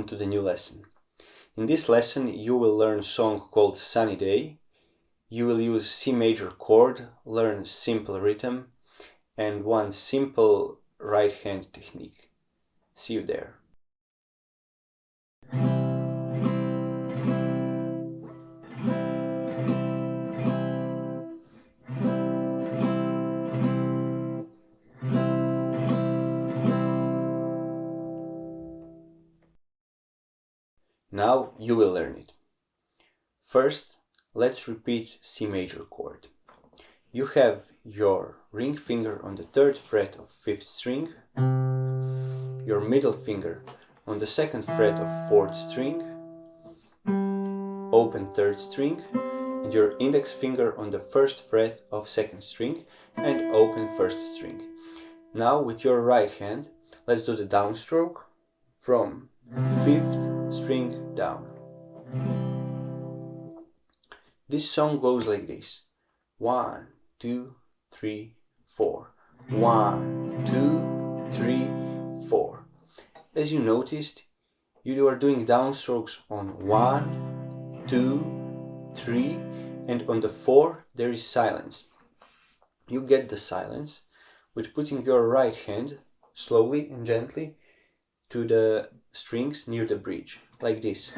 welcome to the new lesson. In this lesson you will learn a song called Sunny Day. You will use C major chord, learn simple rhythm and one simple right hand technique. See you there. Now you will learn it. First, let's repeat C major chord. You have your ring finger on the 3rd fret of 5th string, your middle finger on the 2nd fret of 4th string, open 3rd string, and your index finger on the 1st fret of 2nd string and open 1st string. Now with your right hand, let's do the downstroke from 5th string down. This song goes like this: 1, 2, 3, 4. 1, 2, 3, 4. As you noticed, you are doing downstrokes on 1, 2, 3, and on the 4 there is silence. You get the silence with putting your right hand slowly and gently to the strings near the bridge, like this.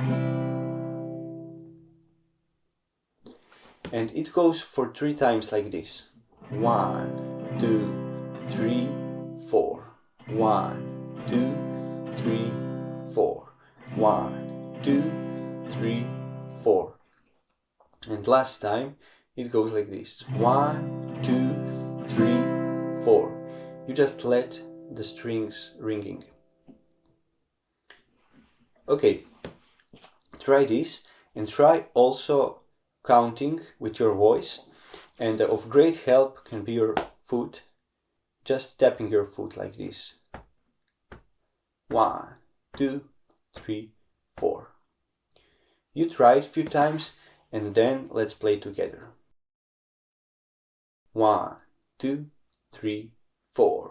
And it goes for 3 times like this. 1, 2, 3, 4. 1, 2, 3, 4. 1, 2, 3, 4. And last time it goes like this. 1, 2, 3, 4. You just let the strings ringing. Okay, try this and try also counting with your voice, and of great help can be your foot, just tapping your foot like this. 1, 2, 3, 4. You try it a few times and then let's play together. 1, 2, 3, 4.